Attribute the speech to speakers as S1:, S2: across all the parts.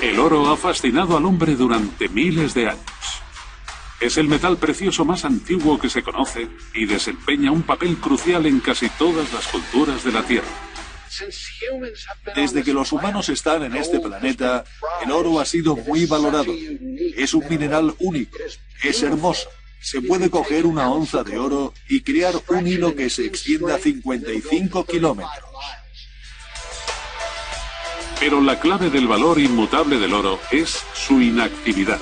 S1: El oro ha fascinado al hombre durante miles de años. Es el metal precioso más antiguo que se conoce y desempeña un papel crucial en casi todas las culturas de la Tierra.
S2: Desde que los humanos están en este planeta, el oro ha sido muy valorado. Es un mineral único, es hermoso. Se puede coger una onza de oro y crear un hilo que se extienda 55 kilómetros.
S1: Pero la clave del valor inmutable del oro es su inactividad.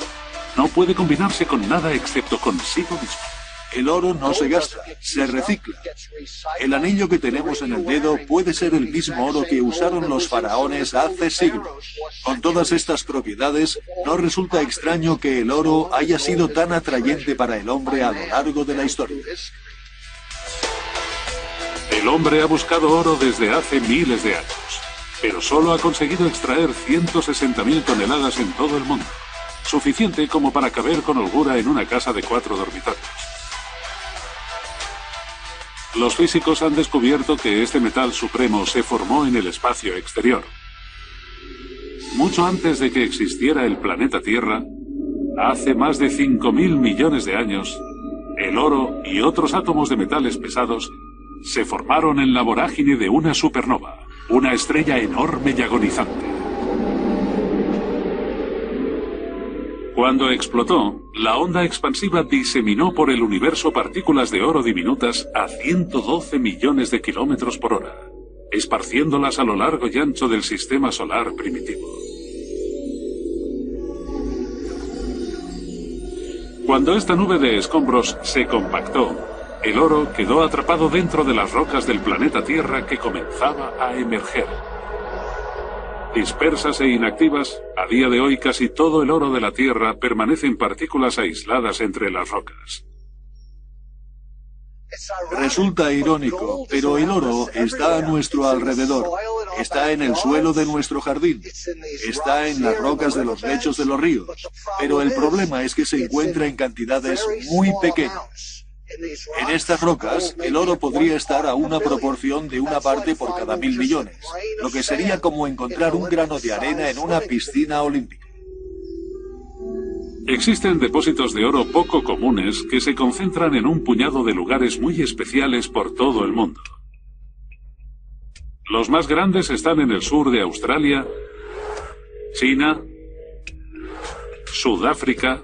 S1: No puede combinarse con nada excepto consigo mismo.
S2: El oro no se gasta, se recicla. El anillo que tenemos en el dedo puede ser el mismo oro que usaron los faraones hace siglos. Con todas estas propiedades, no resulta extraño que el oro haya sido tan atrayente para el hombre a lo largo de la historia.
S1: El hombre ha buscado oro desde hace miles de años, pero solo ha conseguido extraer 160.000 toneladas en todo el mundo, suficiente como para caber con holgura en una casa de 4 dormitorios. Los físicos han descubierto que este metal supremo se formó en el espacio exterior. Mucho antes de que existiera el planeta Tierra, hace más de 5.000 millones de años, el oro y otros átomos de metales pesados se formaron en la vorágine de una supernova, una estrella enorme y agonizante. Cuando explotó, la onda expansiva diseminó por el universo partículas de oro diminutas a 112 millones de kilómetros por hora, esparciéndolas a lo largo y ancho del sistema solar primitivo. Cuando esta nube de escombros se compactó, el oro quedó atrapado dentro de las rocas del planeta Tierra que comenzaba a emerger. Dispersas e inactivas, a día de hoy casi todo el oro de la Tierra permanece en partículas aisladas entre las rocas.
S2: Resulta irónico, pero el oro está a nuestro alrededor. Está en el suelo de nuestro jardín. Está en las rocas de los lechos de los ríos. Pero el problema es que se encuentra en cantidades muy pequeñas. En estas rocas, el oro podría estar a una proporción de una parte por cada 1.000 millones, lo que sería como encontrar un grano de arena en una piscina olímpica.
S1: Existen depósitos de oro poco comunes que se concentran en un puñado de lugares muy especiales por todo el mundo. Los más grandes están en el sur de Australia, China, Sudáfrica,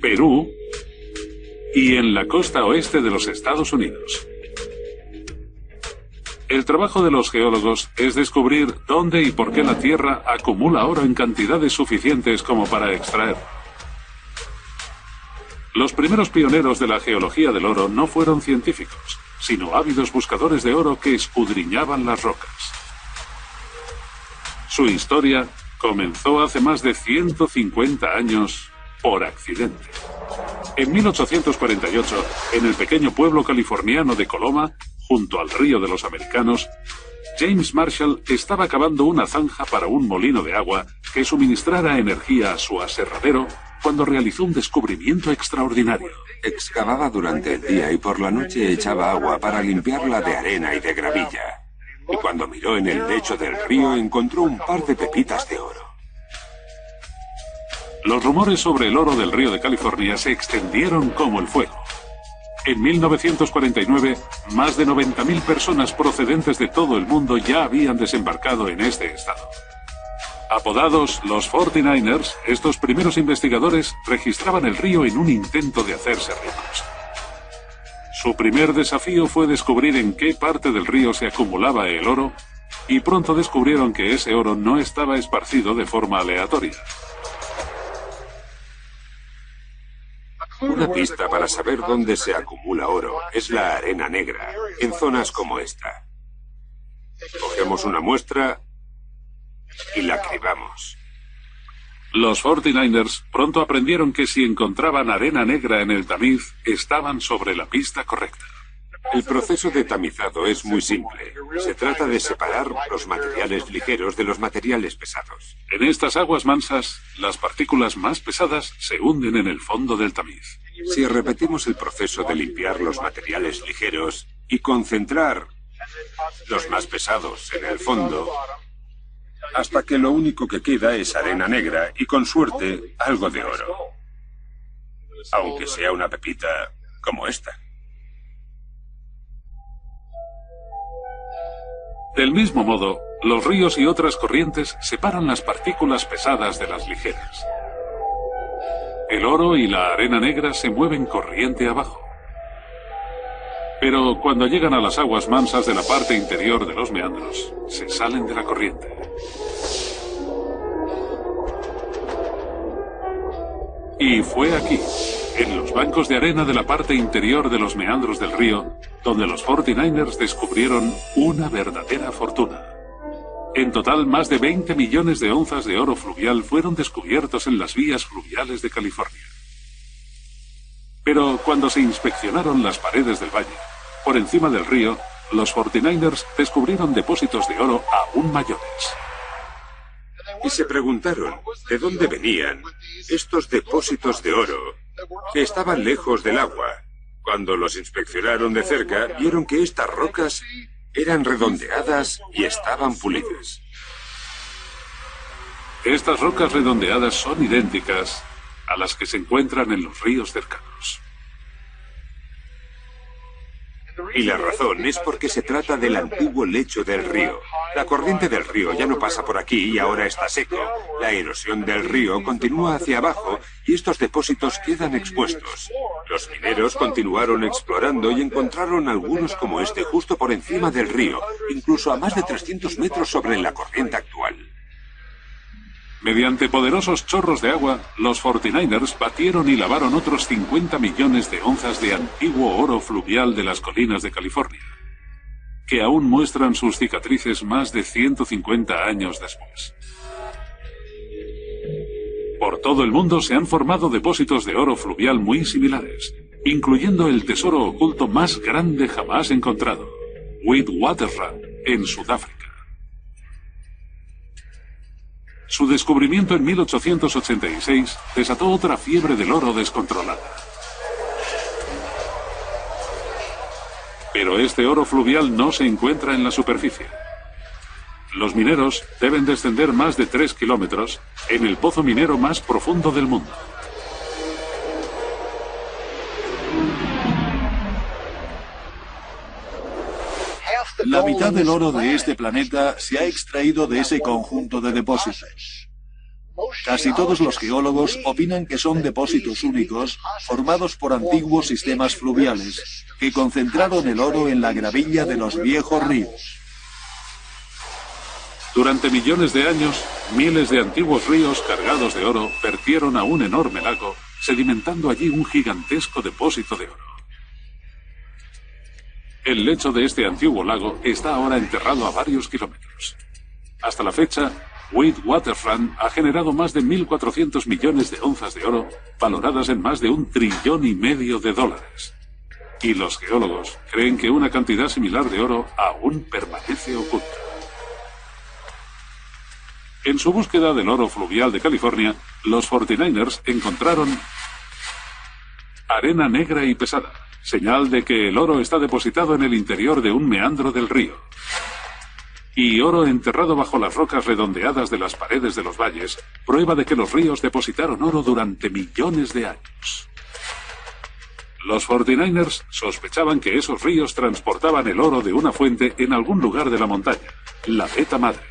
S1: Perú y en la costa oeste de los Estados Unidos. El trabajo de los geólogos es descubrir dónde y por qué la Tierra acumula oro en cantidades suficientes como para extraerlo. Los primeros pioneros de la geología del oro no fueron científicos, sino ávidos buscadores de oro que escudriñaban las rocas. Su historia comenzó hace más de 150 años por accidente. En 1848, en el pequeño pueblo californiano de Coloma, junto al río de los Americanos, James Marshall estaba cavando una zanja para un molino de agua que suministrara energía a su aserradero cuando realizó un descubrimiento extraordinario.
S3: Excavaba durante el día y por la noche echaba agua para limpiarla de arena y de gravilla. Y cuando miró en el lecho del río encontró un par de pepitas de oro.
S1: Los rumores sobre el oro del río de California se extendieron como el fuego. En 1949, más de 90.000 personas procedentes de todo el mundo ya habían desembarcado en este estado. Apodados los 49ers, estos primeros investigadores registraban el río en un intento de hacerse ricos. Su primer desafío fue descubrir en qué parte del río se acumulaba el oro, y pronto descubrieron que ese oro no estaba esparcido de forma aleatoria.
S3: Una pista para saber dónde se acumula oro es la arena negra, en zonas como esta. Cogemos una muestra y la cribamos.
S1: Los 49ers pronto aprendieron que si encontraban arena negra en el tamiz, estaban sobre la pista correcta.
S3: El proceso de tamizado es muy simple. Se trata de separar los materiales ligeros de los materiales pesados.
S1: En estas aguas mansas, las partículas más pesadas se hunden en el fondo del tamiz.
S3: Si repetimos el proceso de limpiar los materiales ligeros y concentrar los más pesados en el fondo, hasta que lo único que queda es arena negra y, con suerte, algo de oro. Aunque sea una pepita como esta.
S1: Del mismo modo, los ríos y otras corrientes separan las partículas pesadas de las ligeras. El oro y la arena negra se mueven corriente abajo. Pero cuando llegan a las aguas mansas de la parte interior de los meandros, se salen de la corriente. Y fue aquí, en los bancos de arena de la parte interior de los meandros del río, donde los 49ers descubrieron una verdadera fortuna. En total, más de 20 millones de onzas de oro fluvial fueron descubiertos en las vías fluviales de California. Pero cuando se inspeccionaron las paredes del valle, por encima del río, los 49ers descubrieron depósitos de oro aún mayores.
S3: Y se preguntaron de dónde venían estos depósitos de oro que estaban lejos del agua. Cuando los inspeccionaron de cerca, vieron que estas rocas eran redondeadas y estaban pulidas.
S1: Estas rocas redondeadas son idénticas a las que se encuentran en los ríos cercanos.
S3: Y la razón es porque se trata del antiguo lecho del río. La corriente del río ya no pasa por aquí y ahora está seco. La erosión del río continúa hacia abajo y estos depósitos quedan expuestos. Los mineros continuaron explorando y encontraron algunos como este justo por encima del río, incluso a más de 300 metros sobre la corriente actual.
S1: Mediante poderosos chorros de agua, los 49ers batieron y lavaron otros 50 millones de onzas de antiguo oro fluvial de las colinas de California, que aún muestran sus cicatrices más de 150 años después. Por todo el mundo se han formado depósitos de oro fluvial muy similares, incluyendo el tesoro oculto más grande jamás encontrado, Witwatersrand, en Sudáfrica. Su descubrimiento en 1886 desató otra fiebre del oro descontrolada. Pero este oro fluvial no se encuentra en la superficie. Los mineros deben descender más de 3 kilómetros en el pozo minero más profundo del mundo.
S2: La mitad del oro de este planeta se ha extraído de ese conjunto de depósitos. Casi todos los geólogos opinan que son depósitos únicos formados por antiguos sistemas fluviales que concentraron el oro en la gravilla de los viejos ríos.
S1: Durante millones de años, miles de antiguos ríos cargados de oro vertieron a un enorme lago, sedimentando allí un gigantesco depósito de oro. El lecho de este antiguo lago está ahora enterrado a varios kilómetros. Hasta la fecha, Witwatersrand ha generado más de 1.400 millones de onzas de oro, valoradas en más de $1,5 trillón. Y los geólogos creen que una cantidad similar de oro aún permanece oculta. En su búsqueda del oro fluvial de California, los 49ers encontraron arena negra y pesada, señal de que el oro está depositado en el interior de un meandro del río. Y oro enterrado bajo las rocas redondeadas de las paredes de los valles, prueba de que los ríos depositaron oro durante millones de años. Los 49ers sospechaban que esos ríos transportaban el oro de una fuente en algún lugar de la montaña, la veta madre.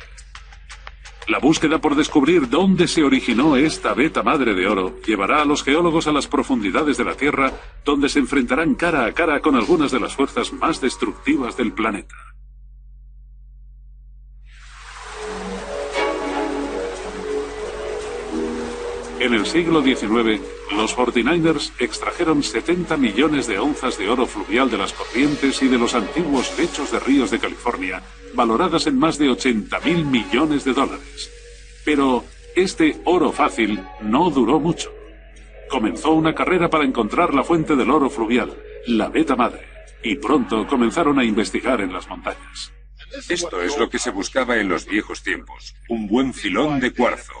S1: La búsqueda por descubrir dónde se originó esta veta madre de oro llevará a los geólogos a las profundidades de la Tierra, donde se enfrentarán cara a cara con algunas de las fuerzas más destructivas del planeta. En el siglo XIX, los 49ers extrajeron 70 millones de onzas de oro fluvial de las corrientes y de los antiguos lechos de ríos de California, valoradas en más de $80.000 millones. Pero este oro fácil no duró mucho. Comenzó una carrera para encontrar la fuente del oro fluvial, la veta madre, y pronto comenzaron a investigar en las montañas.
S3: Esto es lo que se buscaba en los viejos tiempos, un buen filón de cuarzo,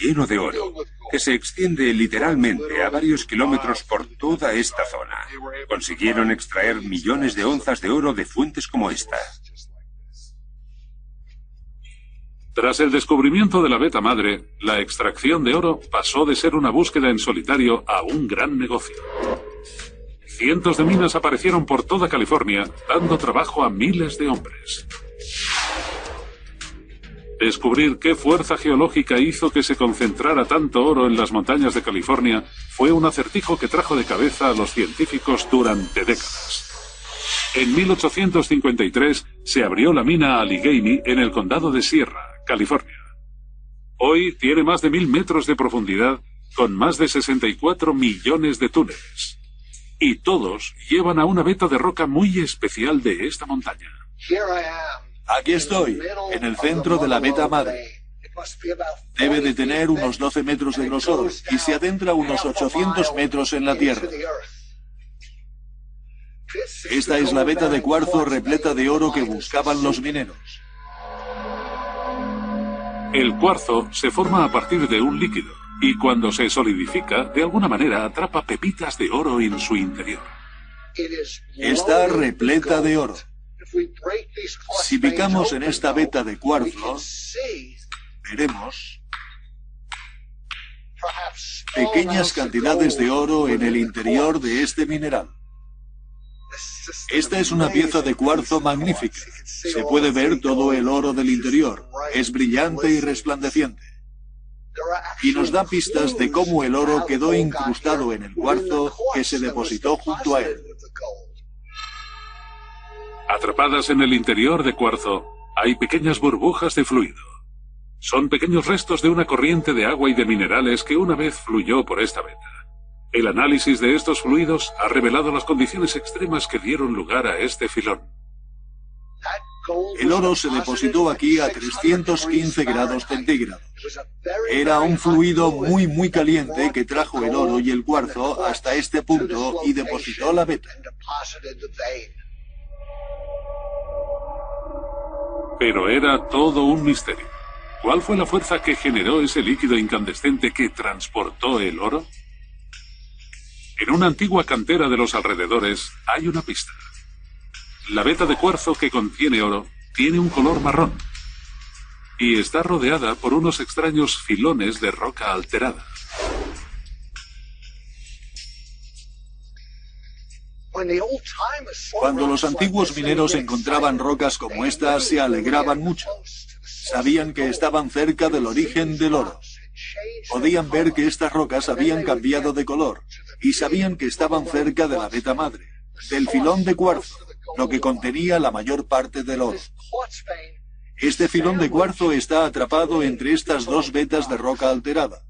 S3: lleno de oro, que se extiende literalmente a varios kilómetros por toda esta zona. Consiguieron extraer millones de onzas de oro de fuentes como esta.
S1: Tras el descubrimiento de la beta madre, la extracción de oro pasó de ser una búsqueda en solitario a un gran negocio. Cientos de minas aparecieron por toda California, dando trabajo a miles de hombres. Descubrir qué fuerza geológica hizo que se concentrara tanto oro en las montañas de California fue un acertijo que trajo de cabeza a los científicos durante décadas. En 1853 se abrió la mina Allegheny en el condado de Sierra, California. Hoy tiene más de 1000 metros de profundidad, con más de 64 millones de túneles. Y todos llevan a una veta de roca muy especial de esta montaña.
S2: Aquí estoy, en el centro de la beta madre. Debe de tener unos 12 metros de grosor y se adentra unos 800 metros en la tierra. Esta es la veta de cuarzo repleta de oro que buscaban los mineros.
S1: El cuarzo se forma a partir de un líquido y cuando se solidifica, de alguna manera atrapa pepitas de oro en su interior.
S2: Está repleta de oro. Si picamos en esta veta de cuarzo, veremos pequeñas cantidades de oro en el interior de este mineral. Esta es una pieza de cuarzo magnífica. Se puede ver todo el oro del interior. Es brillante y resplandeciente. Y nos da pistas de cómo el oro quedó incrustado en el cuarzo que se depositó junto a él.
S1: Atrapadas en el interior de cuarzo, hay pequeñas burbujas de fluido. Son pequeños restos de una corriente de agua y de minerales que una vez fluyó por esta veta. El análisis de estos fluidos ha revelado las condiciones extremas que dieron lugar a este filón.
S2: El oro se depositó aquí a 315 grados centígrados. Era un fluido muy caliente que trajo el oro y el cuarzo hasta este punto y depositó la veta.
S1: Pero era todo un misterio. ¿Cuál fue la fuerza que generó ese líquido incandescente que transportó el oro? En una antigua cantera de los alrededores hay una pista. La veta de cuarzo que contiene oro tiene un color marrón y está rodeada por unos extraños filones de roca alterada.
S2: Cuando los antiguos mineros encontraban rocas como esta, se alegraban mucho. Sabían que estaban cerca del origen del oro. Podían ver que estas rocas habían cambiado de color y sabían que estaban cerca de la veta madre, del filón de cuarzo, lo que contenía la mayor parte del oro. Este filón de cuarzo está atrapado entre estas dos vetas de roca alterada.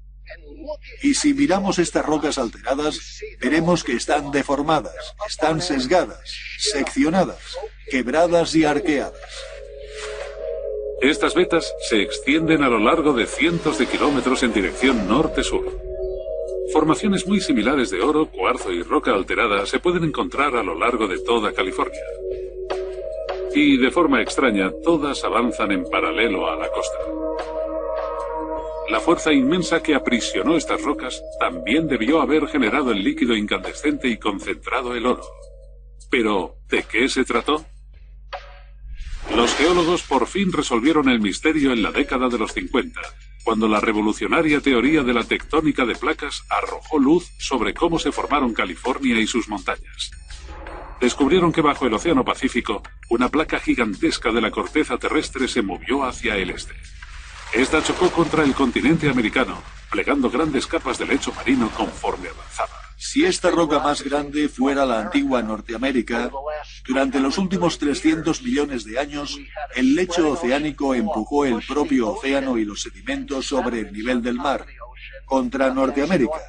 S2: Y si miramos estas rocas alteradas, veremos que están deformadas, están sesgadas, seccionadas, quebradas y arqueadas.
S1: Estas vetas se extienden a lo largo de cientos de kilómetros en dirección norte-sur. Formaciones muy similares de oro, cuarzo y roca alterada se pueden encontrar a lo largo de toda California. Y de forma extraña, todas avanzan en paralelo a la costa. La fuerza inmensa que aprisionó estas rocas también debió haber generado el líquido incandescente y concentrado el oro. Pero, ¿de qué se trató? Los geólogos por fin resolvieron el misterio en la década de los 50, cuando la revolucionaria teoría de la tectónica de placas arrojó luz sobre cómo se formaron California y sus montañas. Descubrieron que bajo el Océano Pacífico, una placa gigantesca de la corteza terrestre se movió hacia el este. Esta chocó contra el continente americano, plegando grandes capas de lecho marino conforme avanzaba.
S2: Si esta roca más grande fuera la antigua Norteamérica, durante los últimos 300 millones de años, el lecho oceánico empujó el propio océano y los sedimentos sobre el nivel del mar, contra Norteamérica,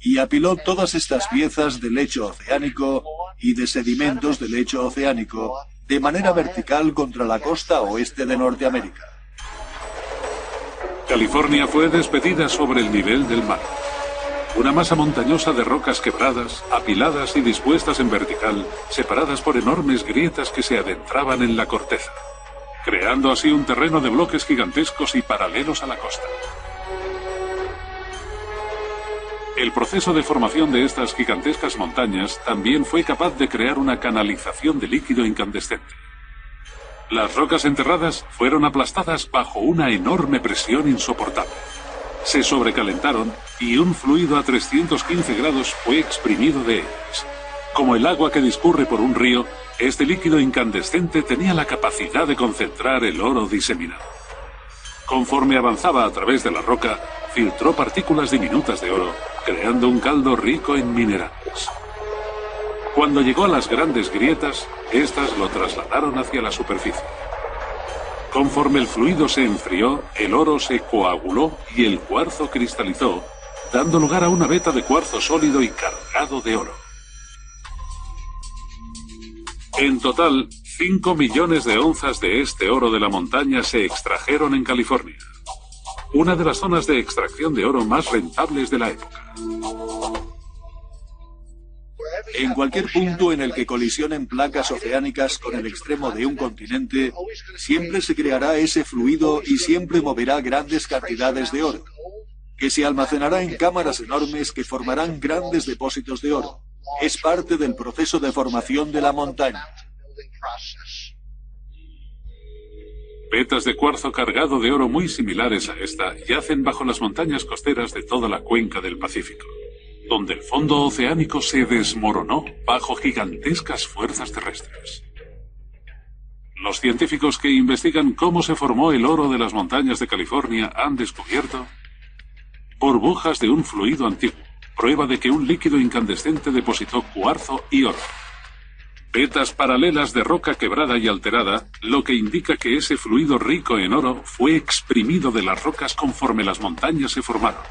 S2: y apiló todas estas piezas de lecho oceánico y de sedimentos de lecho oceánico de manera vertical contra la costa oeste de Norteamérica.
S1: California fue despedida sobre el nivel del mar. Una masa montañosa de rocas quebradas, apiladas y dispuestas en vertical, separadas por enormes grietas que se adentraban en la corteza, creando así un terreno de bloques gigantescos y paralelos a la costa. El proceso de formación de estas gigantescas montañas también fue capaz de crear una canalización de líquido incandescente. Las rocas enterradas fueron aplastadas bajo una enorme presión insoportable. Se sobrecalentaron y un fluido a 315 grados fue exprimido de ellas. Como el agua que discurre por un río, este líquido incandescente tenía la capacidad de concentrar el oro diseminado. Conforme avanzaba a través de la roca, filtró partículas diminutas de oro, creando un caldo rico en minerales. Cuando llegó a las grandes grietas, estas lo trasladaron hacia la superficie. Conforme el fluido se enfrió, el oro se coaguló y el cuarzo cristalizó, dando lugar a una veta de cuarzo sólido y cargado de oro. En total, 5 millones de onzas de este oro de la montaña se extrajeron en California, una de las zonas de extracción de oro más rentables de la época.
S2: En cualquier punto en el que colisionen placas oceánicas con el extremo de un continente, siempre se creará ese fluido y siempre moverá grandes cantidades de oro, que se almacenará en cámaras enormes que formarán grandes depósitos de oro. Es parte del proceso de formación de la montaña.
S1: Vetas de cuarzo cargado de oro muy similares a esta yacen bajo las montañas costeras de toda la cuenca del Pacífico, donde el fondo oceánico se desmoronó bajo gigantescas fuerzas terrestres. Los científicos que investigan cómo se formó el oro de las montañas de California han descubierto burbujas de un fluido antiguo, prueba de que un líquido incandescente depositó cuarzo y oro. Vetas paralelas de roca quebrada y alterada, lo que indica que ese fluido rico en oro fue exprimido de las rocas conforme las montañas se formaron.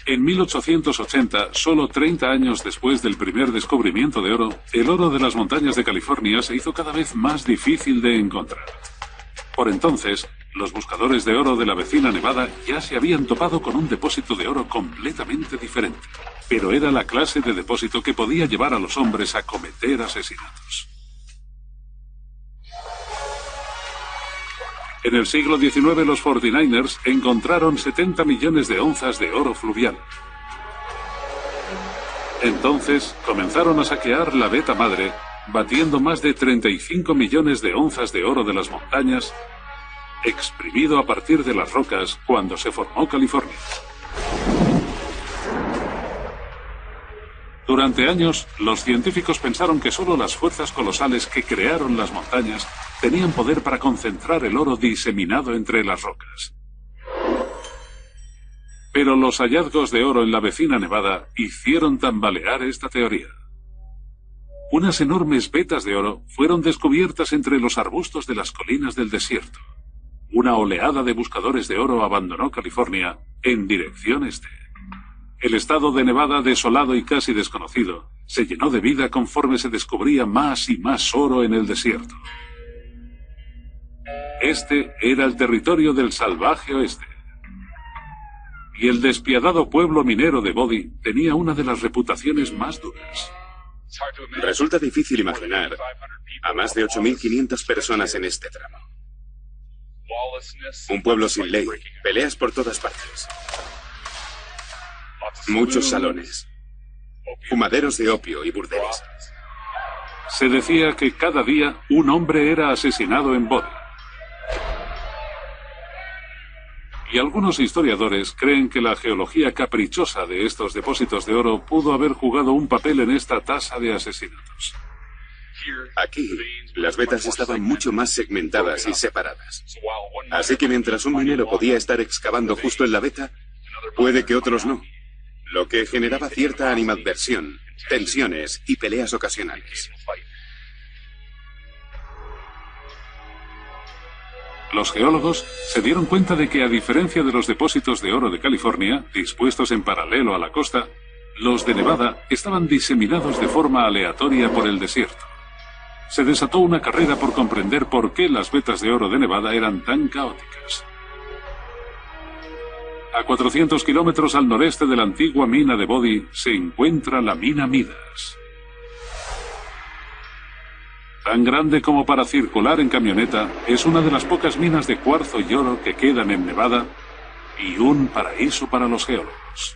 S1: En 1880, solo 30 años después del primer descubrimiento de oro, el oro de las montañas de California se hizo cada vez más difícil de encontrar. Por entonces, los buscadores de oro de la vecina Nevada ya se habían topado con un depósito de oro completamente diferente, pero era la clase de depósito que podía llevar a los hombres a cometer asesinatos. En el siglo XIX los 49ers encontraron 70 millones de onzas de oro fluvial. Entonces comenzaron a saquear la veta madre, batiendo más de 35 millones de onzas de oro de las montañas, exprimido a partir de las rocas cuando se formó California. Durante años, los científicos pensaron que solo las fuerzas colosales que crearon las montañas tenían poder para concentrar el oro diseminado entre las rocas. Pero los hallazgos de oro en la vecina Nevada hicieron tambalear esta teoría. Unas enormes vetas de oro fueron descubiertas entre los arbustos de las colinas del desierto. Una oleada de buscadores de oro abandonó California en dirección este. El estado de Nevada, desolado y casi desconocido, se llenó de vida conforme se descubría más y más oro en el desierto. Este era el territorio del salvaje oeste. Y el despiadado pueblo minero de Bodie tenía una de las reputaciones más duras.
S4: Resulta difícil imaginar a más de 8.500 personas en este tramo. Un pueblo sin ley, peleas por todas partes. Muchos salones, fumaderos de opio y burdeles.
S1: Se decía que cada día un hombre era asesinado en Bodie. Y algunos historiadores creen que la geología caprichosa de estos depósitos de oro pudo haber jugado un papel en esta tasa de asesinatos.
S4: Aquí, las vetas estaban mucho más segmentadas y separadas. Así que mientras un minero podía estar excavando justo en la veta, puede que otros no, lo que generaba cierta animadversión, tensiones y peleas ocasionales.
S1: Los geólogos se dieron cuenta de que, a diferencia de los depósitos de oro de California, dispuestos en paralelo a la costa, los de Nevada estaban diseminados de forma aleatoria por el desierto. Se desató una carrera por comprender por qué las vetas de oro de Nevada eran tan caóticas. A 400 kilómetros al noreste de la antigua mina de Bodie se encuentra la mina Midas. Tan grande como para circular en camioneta, es una de las pocas minas de cuarzo y oro que quedan en Nevada y un paraíso para los geólogos.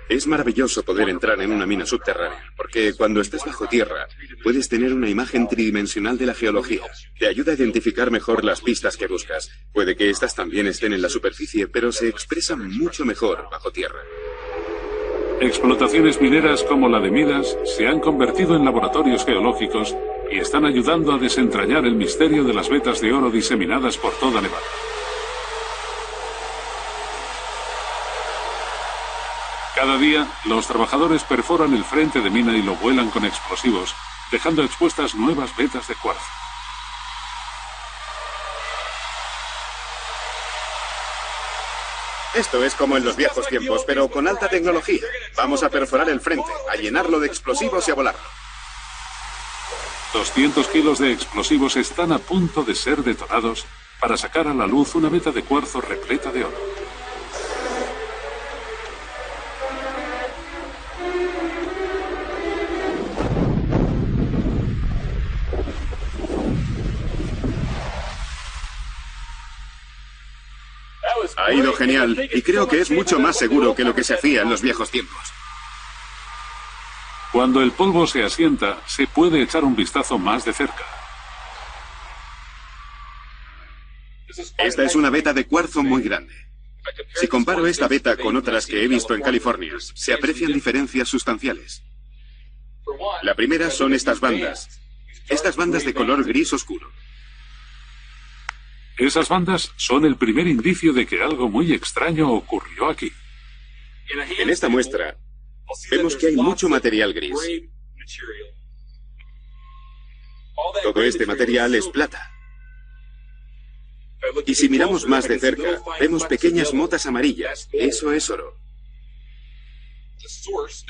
S4: Es maravilloso poder entrar en una mina subterránea, porque cuando estás bajo tierra puedes tener una imagen tridimensional de la geología. Te ayuda a identificar mejor las pistas que buscas. Puede que estas también estén en la superficie, pero se expresan mucho mejor bajo tierra.
S1: Explotaciones mineras como la de Midas se han convertido en laboratorios geológicos y están ayudando a desentrañar el misterio de las vetas de oro diseminadas por toda Nevada. Cada día, los trabajadores perforan el frente de mina y lo vuelan con explosivos, dejando expuestas nuevas vetas de cuarzo.
S4: Esto es como en los viejos tiempos, pero con alta tecnología. Vamos a perforar el frente, a llenarlo de explosivos y a volarlo.
S1: 200 kilos de explosivos están a punto de ser detonados para sacar a la luz una veta de cuarzo repleta de oro.
S4: Ha ido genial, y creo que es mucho más seguro que lo que se hacía en los viejos tiempos.
S1: Cuando el polvo se asienta, se puede echar un vistazo más de cerca.
S4: Esta es una veta de cuarzo muy grande. Si comparo esta veta con otras que he visto en California, se aprecian diferencias sustanciales. La primera son estas bandas de color gris oscuro.
S1: Esas bandas son el primer indicio de que algo muy extraño ocurrió aquí.
S4: En esta muestra, vemos que hay mucho material gris. Todo este material es plata. Y si miramos más de cerca, vemos pequeñas motas amarillas. Eso es oro.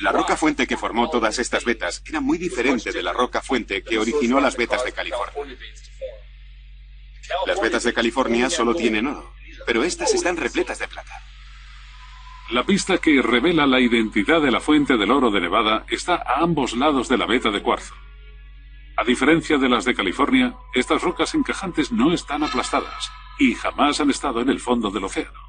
S4: La roca fuente que formó todas estas vetas era muy diferente de la roca fuente que originó las vetas de California. Las vetas de California solo tienen oro, pero estas están repletas de plata.
S1: La pista que revela la identidad de la fuente del oro de Nevada está a ambos lados de la veta de cuarzo. A diferencia de las de California, estas rocas encajantes no están aplastadas y jamás han estado en el fondo del océano.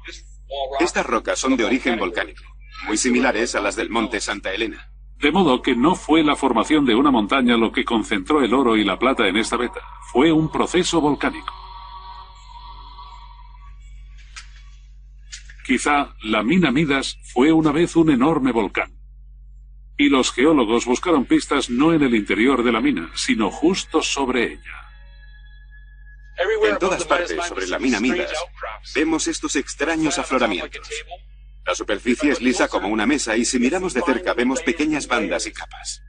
S4: Estas rocas son de origen volcánico, muy similares a las del monte Santa Elena.
S1: De modo que no fue la formación de una montaña lo que concentró el oro y la plata en esta veta, fue un proceso volcánico. Quizá la mina Midas fue una vez un enorme volcán. Y los geólogos buscaron pistas no en el interior de la mina, sino justo sobre ella.
S4: En todas partes sobre la mina Midas vemos estos extraños afloramientos. La superficie es lisa como una mesa y si miramos de cerca vemos pequeñas bandas y capas.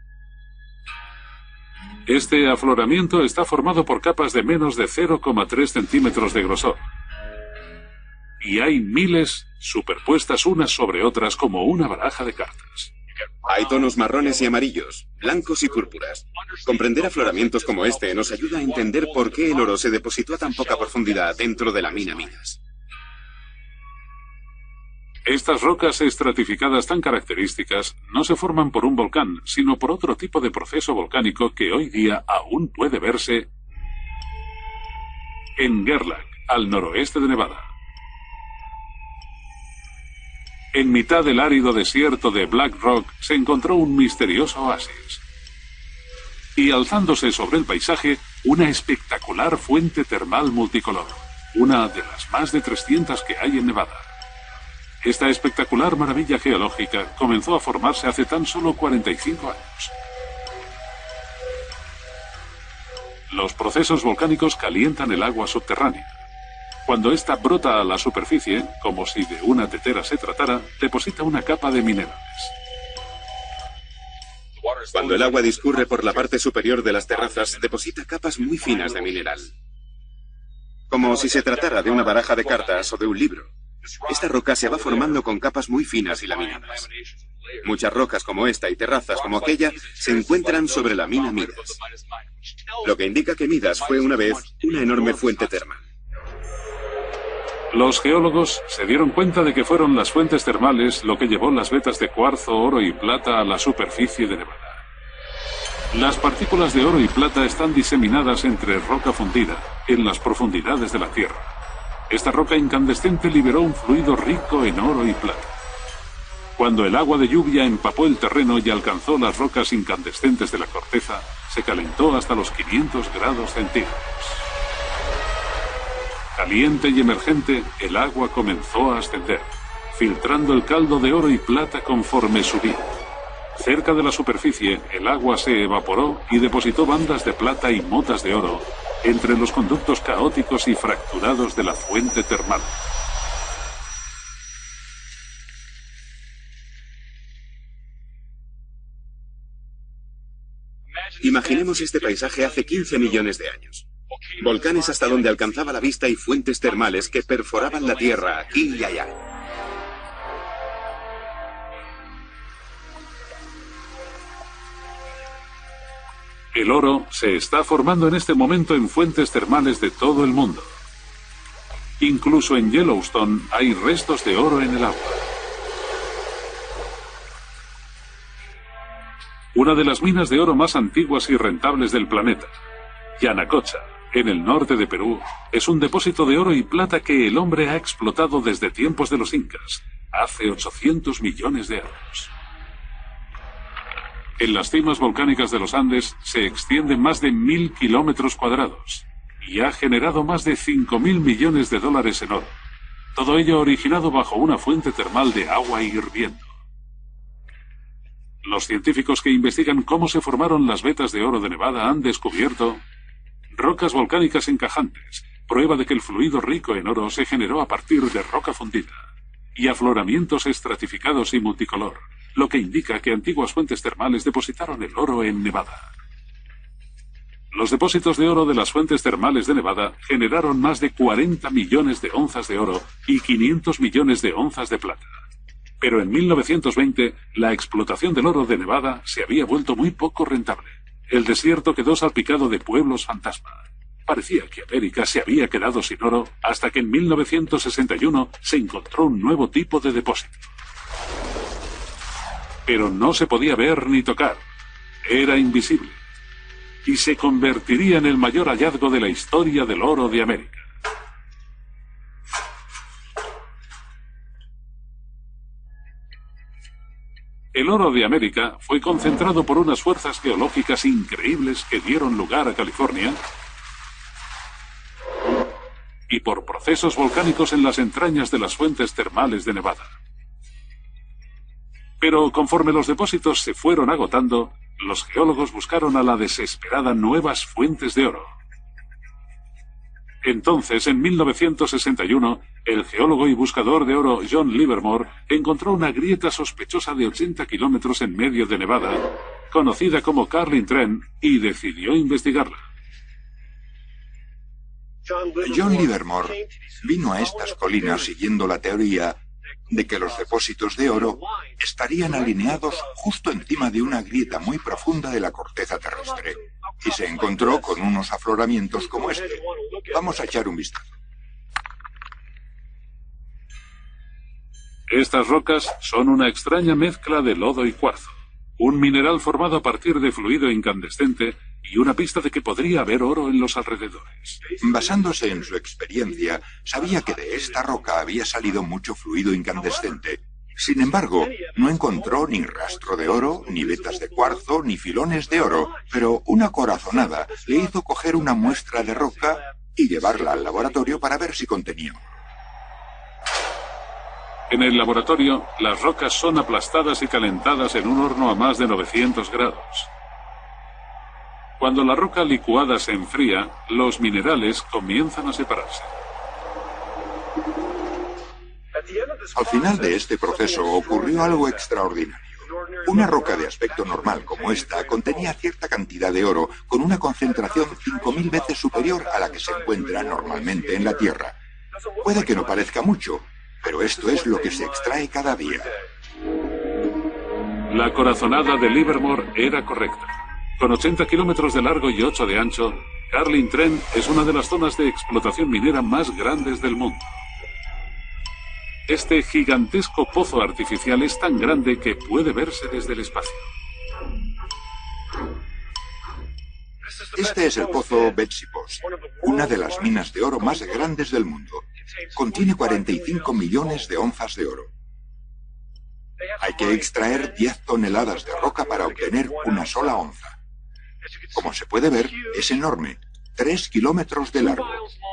S1: Este afloramiento está formado por capas de menos de 0,3 centímetros de grosor. Y hay miles superpuestas unas sobre otras como una baraja de cartas.
S4: Hay tonos marrones y amarillos, blancos y púrpuras. Comprender afloramientos como este nos ayuda a entender por qué el oro se depositó a tan poca profundidad dentro de la mina Midas.
S1: Estas rocas estratificadas tan características no se forman por un volcán, sino por otro tipo de proceso volcánico que hoy día aún puede verse en Gerlach, al noroeste de Nevada. En mitad del árido desierto de Black Rock se encontró un misterioso oasis. Y alzándose sobre el paisaje, una espectacular fuente termal multicolor, una de las más de 300 que hay en Nevada. Esta espectacular maravilla geológica comenzó a formarse hace tan solo 45 años. Los procesos volcánicos calientan el agua subterránea. Cuando ésta brota a la superficie, como si de una tetera se tratara, deposita una capa de minerales.
S4: Cuando el agua discurre por la parte superior de las terrazas, deposita capas muy finas de mineral. Como si se tratara de una baraja de cartas o de un libro. Esta roca se va formando con capas muy finas y laminadas. Muchas rocas como esta y terrazas como aquella se encuentran sobre la mina Midas, lo que indica que Midas fue una vez una enorme fuente termal.
S1: Los geólogos se dieron cuenta de que fueron las fuentes termales lo que llevó las vetas de cuarzo, oro y plata a la superficie de Nevada. Las partículas de oro y plata están diseminadas entre roca fundida, en las profundidades de la Tierra. Esta roca incandescente liberó un fluido rico en oro y plata. Cuando el agua de lluvia empapó el terreno y alcanzó las rocas incandescentes de la corteza, se calentó hasta los 500 grados centígrados. Caliente y emergente, el agua comenzó a ascender, filtrando el caldo de oro y plata conforme subía. Cerca de la superficie, el agua se evaporó y depositó bandas de plata y motas de oro entre los conductos caóticos y fracturados de la fuente termal.
S4: Imaginemos este paisaje hace 15 millones de años. Volcanes hasta donde alcanzaba la vista y fuentes termales que perforaban la tierra aquí y allá.
S1: El oro se está formando en este momento en fuentes termales de todo el mundo. Incluso en Yellowstone hay restos de oro en el agua. Una de las minas de oro más antiguas y rentables del planeta, Yanacocha, en el norte de Perú, es un depósito de oro y plata que el hombre ha explotado desde tiempos de los incas, hace 800 millones de años. En las cimas volcánicas de los Andes se extiende más de 1000 kilómetros cuadrados y ha generado más de 5.000 millones de dólares en oro. Todo ello originado bajo una fuente termal de agua hirviendo. Los científicos que investigan cómo se formaron las vetas de oro de Nevada han descubierto rocas volcánicas encajantes, prueba de que el fluido rico en oro se generó a partir de roca fundida, y afloramientos estratificados y multicolor, lo que indica que antiguas fuentes termales depositaron el oro en Nevada. Los depósitos de oro de las fuentes termales de Nevada generaron más de 40 millones de onzas de oro y 500 millones de onzas de plata. Pero en 1920, la explotación del oro de Nevada se había vuelto muy poco rentable. El desierto quedó salpicado de pueblos fantasma. Parecía que América se había quedado sin oro hasta que en 1961 se encontró un nuevo tipo de depósito. Pero no se podía ver ni tocar. Era invisible. Y se convertiría en el mayor hallazgo de la historia del oro de América. El oro de América fue concentrado por unas fuerzas geológicas increíbles que dieron lugar a California y por procesos volcánicos en las entrañas de las fuentes termales de Nevada. Pero conforme los depósitos se fueron agotando, los geólogos buscaron a la desesperada nuevas fuentes de oro. Entonces, en 1961, el geólogo y buscador de oro John Livermore encontró una grieta sospechosa de 80 kilómetros en medio de Nevada, conocida como Carlin Trend, y decidió investigarla.
S5: John Livermore vino a estas colinas siguiendo la teoría de que los depósitos de oro estarían alineados justo encima de una grieta muy profunda de la corteza terrestre, y se encontró con unos afloramientos como este. Vamos a echar un vistazo.
S1: Estas rocas son una extraña mezcla de lodo y cuarzo, un mineral formado a partir de fluido incandescente y una pista de que podría haber oro en los alrededores.
S5: Basándose en su experiencia, sabía que de esta roca había salido mucho fluido incandescente. Sin embargo, no encontró ni rastro de oro, ni vetas de cuarzo, ni filones de oro, pero una corazonada le hizo coger una muestra de roca y llevarla al laboratorio para ver si contenía oro.
S1: En el laboratorio, las rocas son aplastadas y calentadas en un horno a más de 900 grados. Cuando la roca licuada se enfría, los minerales comienzan a separarse.
S5: Al final de este proceso ocurrió algo extraordinario. Una roca de aspecto normal como esta contenía cierta cantidad de oro con una concentración 5000 veces superior a la que se encuentra normalmente en la Tierra. Puede que no parezca mucho, pero esto es lo que se extrae cada día.
S1: La corazonada de Livermore era correcta. Con 80 kilómetros de largo y 8 de ancho, Carlin Trend es una de las zonas de explotación minera más grandes del mundo. Este gigantesco pozo artificial es tan grande que puede verse desde el espacio.
S5: Este es el pozo Betsy Post, una de las minas de oro más grandes del mundo. Contiene 45 millones de onzas de oro. Hay que extraer 10 toneladas de roca para obtener una sola onza. Como se puede ver, es enorme. 3 kilómetros de largo,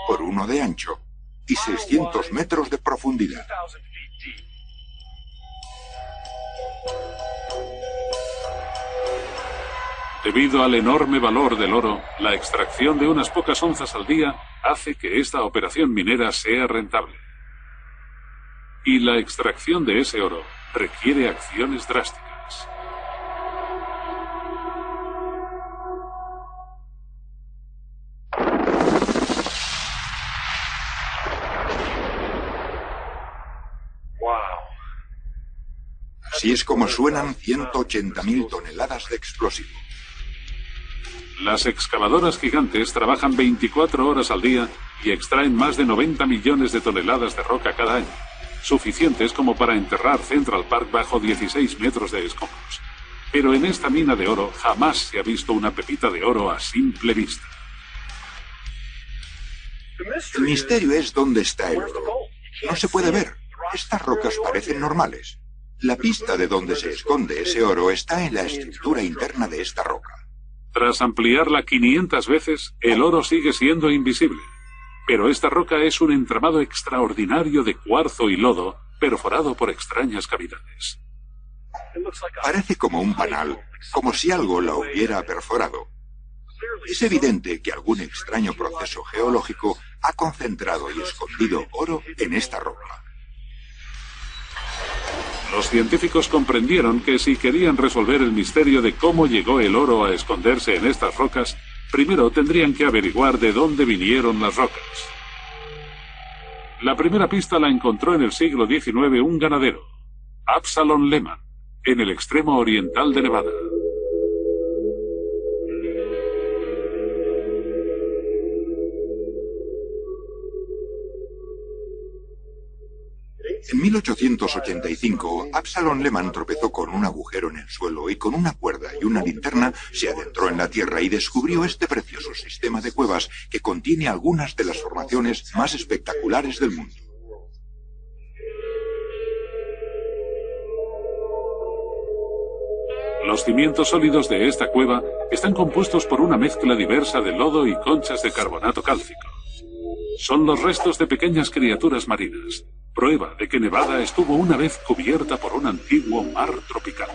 S5: por 1 de ancho y 600 metros de profundidad.
S1: Debido al enorme valor del oro, la extracción de unas pocas onzas al día hace que esta operación minera sea rentable. Y la extracción de ese oro requiere acciones drásticas.
S5: Así es como suenan 180.000 toneladas de explosivo.
S1: Las excavadoras gigantes trabajan 24 horas al día y extraen más de 90 millones de toneladas de roca cada año, suficientes como para enterrar Central Park bajo 16 metros de escombros. Pero en esta mina de oro jamás se ha visto una pepita de oro a simple vista.
S5: El misterio es dónde está el oro. No se puede ver. Estas rocas parecen normales. La pista de dónde se esconde ese oro está en la estructura interna de esta roca.
S1: Tras ampliarla 500 veces, el oro sigue siendo invisible. Pero esta roca es un entramado extraordinario de cuarzo y lodo, perforado por extrañas cavidades.
S5: Parece como un panal, como si algo la hubiera perforado. Es evidente que algún extraño proceso geológico ha concentrado y escondido oro en esta roca.
S1: Los científicos comprendieron que si querían resolver el misterio de cómo llegó el oro a esconderse en estas rocas, primero tendrían que averiguar de dónde vinieron las rocas. La primera pista la encontró en el siglo XIX un ganadero, Absalom Lehman, en el extremo oriental de Nevada.
S5: En 1885, Absalom Lehman tropezó con un agujero en el suelo y con una cuerda y una linterna se adentró en la tierra y descubrió este precioso sistema de cuevas que contiene algunas de las formaciones más espectaculares del mundo.
S1: Los cimientos sólidos de esta cueva están compuestos por una mezcla diversa de lodo y conchas de carbonato cálcico. Son los restos de pequeñas criaturas marinas, prueba de que Nevada estuvo una vez cubierta por un antiguo mar tropical.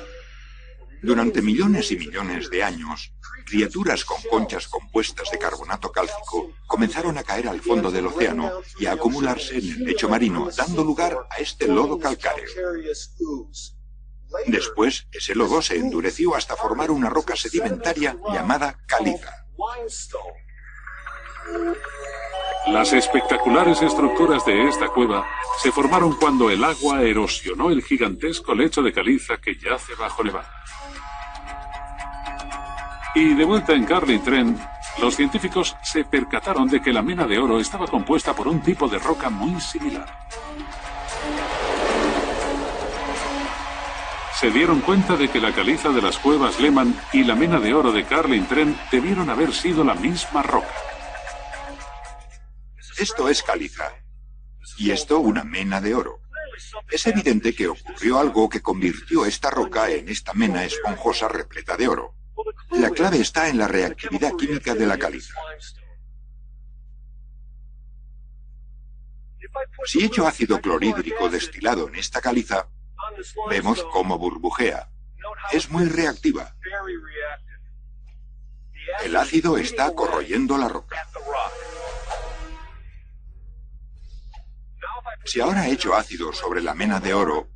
S5: Durante millones y millones de años, criaturas con conchas compuestas de carbonato cálcico comenzaron a caer al fondo del océano y a acumularse en el lecho marino, dando lugar a este lodo calcáreo. Después, ese lodo se endureció hasta formar una roca sedimentaria llamada caliza.
S1: Las espectaculares estructuras de esta cueva se formaron cuando el agua erosionó el gigantesco lecho de caliza que yace bajo Nevada. Y de vuelta en Carlin Trent, los científicos se percataron de que la mena de oro estaba compuesta por un tipo de roca muy similar. Se dieron cuenta de que la caliza de las cuevas Lehman y la mena de oro de Carlin Trent debieron haber sido la misma roca.
S5: Esto es caliza, y esto una mena de oro. Es evidente que ocurrió algo que convirtió esta roca en esta mena esponjosa repleta de oro. La clave está en la reactividad química de la caliza. Si echo ácido clorhídrico destilado en esta caliza, vemos cómo burbujea. Es muy reactiva. El ácido está corroyendo la roca. Si ahora echo ácido sobre la mena de oro,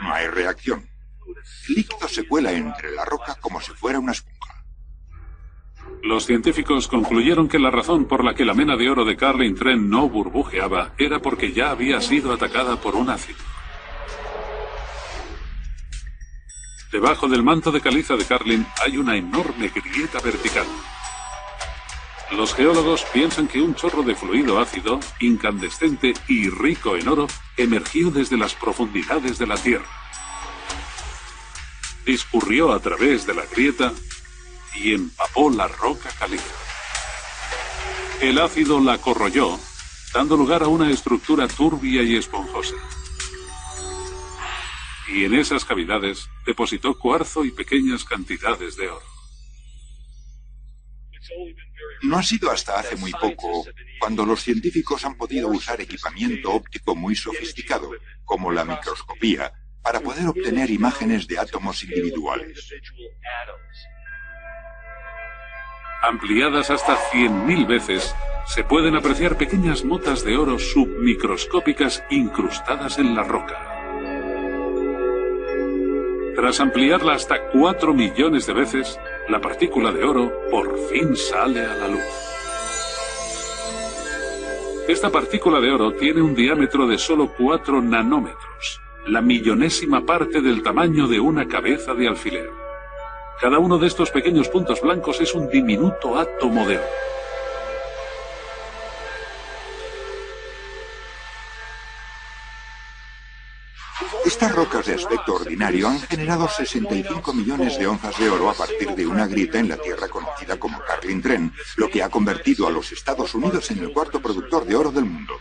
S5: no hay reacción. El líquido se cuela entre la roca como si fuera una esponja.
S1: Los científicos concluyeron que la razón por la que la mena de oro de Carlin Trent no burbujeaba era porque ya había sido atacada por un ácido. Debajo del manto de caliza de Carlin hay una enorme grieta vertical. Los geólogos piensan que un chorro de fluido ácido, incandescente y rico en oro, emergió desde las profundidades de la Tierra. Discurrió a través de la grieta y empapó la roca caliza. El ácido la corroyó, dando lugar a una estructura turbia y esponjosa. y en esas cavidades depositó cuarzo y pequeñas cantidades de oro.
S5: No ha sido hasta hace muy poco cuando los científicos han podido usar equipamiento óptico muy sofisticado, como la microscopía, para poder obtener imágenes de átomos individuales.
S1: Ampliadas hasta 100.000 veces, se pueden apreciar pequeñas motas de oro submicroscópicas incrustadas en la roca. Tras ampliarla hasta 4 millones de veces, la partícula de oro por fin sale a la luz. Esta partícula de oro tiene un diámetro de solo 4 nanómetros, la millonésima parte del tamaño de una cabeza de alfiler. Cada uno de estos pequeños puntos blancos es un diminuto átomo de oro.
S5: Estas rocas de aspecto ordinario han generado 65 millones de onzas de oro a partir de una grieta en la Tierra conocida como Carlin Trend, lo que ha convertido a los Estados Unidos en el cuarto productor de oro del mundo.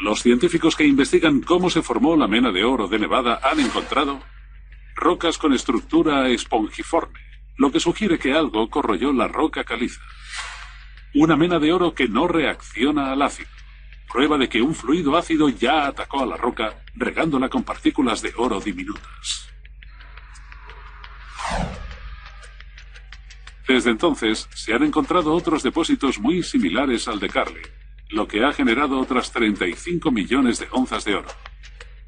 S1: Los científicos que investigan cómo se formó la mena de oro de Nevada han encontrado rocas con estructura espongiforme, lo que sugiere que algo corroyó la roca caliza. Una mena de oro que no reacciona al ácido, prueba de que un fluido ácido ya atacó a la roca, regándola con partículas de oro diminutas. Desde entonces, se han encontrado otros depósitos muy similares al de Carlin, lo que ha generado otras 35 millones de onzas de oro,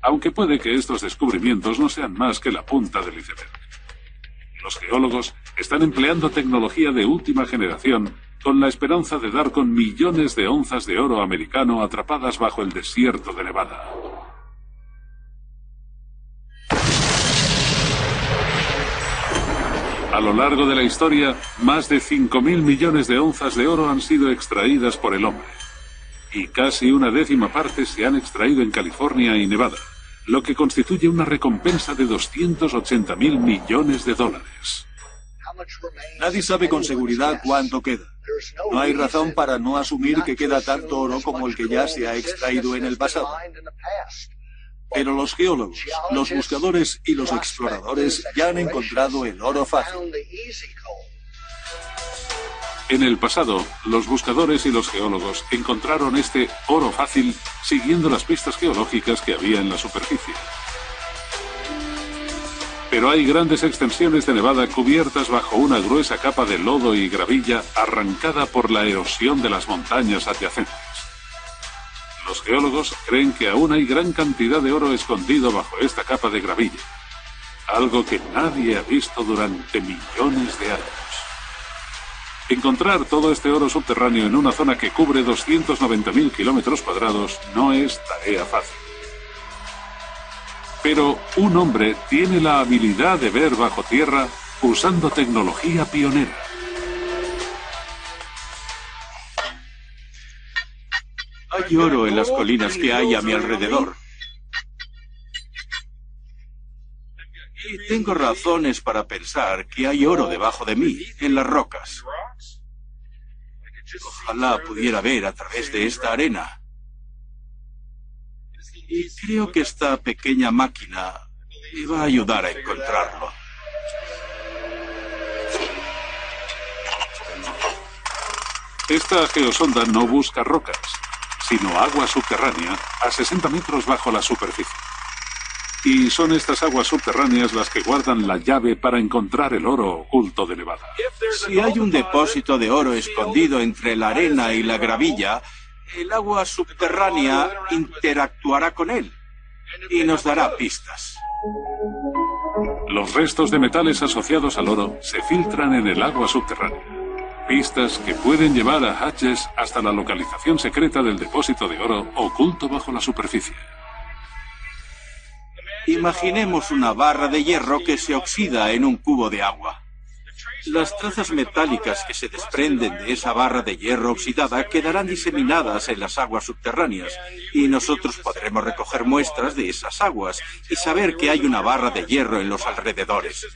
S1: aunque puede que estos descubrimientos no sean más que la punta del iceberg. Los geólogos están empleando tecnología de última generación con la esperanza de dar con millones de onzas de oro americano atrapadas bajo el desierto de Nevada. A lo largo de la historia, más de 5.000 millones de onzas de oro han sido extraídas por el hombre, y casi una décima parte se han extraído en California y Nevada, lo que constituye una recompensa de 280.000 millones de dólares.
S2: Nadie sabe con seguridad cuánto queda. No hay razón para no asumir que queda tanto oro como el que ya se ha extraído en el pasado. Pero los geólogos, los buscadores y los exploradores ya han encontrado el oro fácil.
S1: En el pasado, los buscadores y los geólogos encontraron este oro fácil siguiendo las pistas geológicas que había en la superficie. Pero hay grandes extensiones de Nevada cubiertas bajo una gruesa capa de lodo y gravilla arrancada por la erosión de las montañas adyacentes. Los geólogos creen que aún hay gran cantidad de oro escondido bajo esta capa de gravilla, algo que nadie ha visto durante millones de años. Encontrar todo este oro subterráneo en una zona que cubre 290.000 kilómetros cuadrados no es tarea fácil. Pero un hombre tiene la habilidad de ver bajo tierra usando tecnología pionera.
S6: Hay oro en las colinas que hay a mi alrededor. Y tengo razones para pensar que hay oro debajo de mí, en las rocas. Ojalá pudiera ver a través de esta arena. Y creo que esta pequeña máquina me va a ayudar a encontrarlo.
S1: Esta geosonda no busca rocas, sino agua subterránea a 60 metros bajo la superficie. Y son estas aguas subterráneas las que guardan la llave para encontrar el oro oculto de Nevada.
S6: Si hay un depósito de oro escondido entre la arena y la gravilla, el agua subterránea interactuará con él y nos dará pistas.
S1: Los restos de metales asociados al oro se filtran en el agua subterránea. Pistas que pueden llevar a Hodges hasta la localización secreta del depósito de oro oculto bajo la superficie.
S6: Imaginemos una barra de hierro que se oxida en un cubo de agua. Las trazas metálicas que se desprenden de esa barra de hierro oxidada quedarán diseminadas en las aguas subterráneas y nosotros podremos recoger muestras de esas aguas y saber que hay una barra de hierro en los alrededores.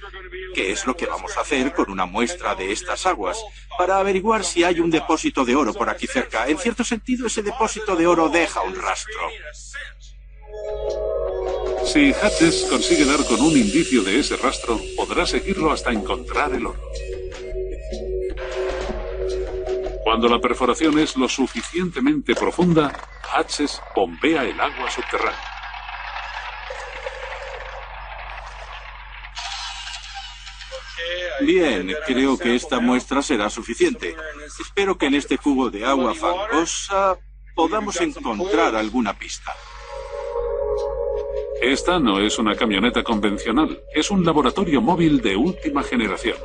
S6: ¿Qué es lo que vamos a hacer con una muestra de estas aguas? Para averiguar si hay un depósito de oro por aquí cerca. En cierto sentido, ese depósito de oro deja un rastro.
S1: Si Hatches consigue dar con un indicio de ese rastro, podrá seguirlo hasta encontrar el oro. Cuando la perforación es lo suficientemente profunda, Hatches bombea el agua subterránea.
S6: Bien, creo que esta muestra será suficiente. Espero que en este cubo de agua fangosa podamos encontrar alguna pista.
S1: Esta no es una camioneta convencional, es un laboratorio móvil de última generación.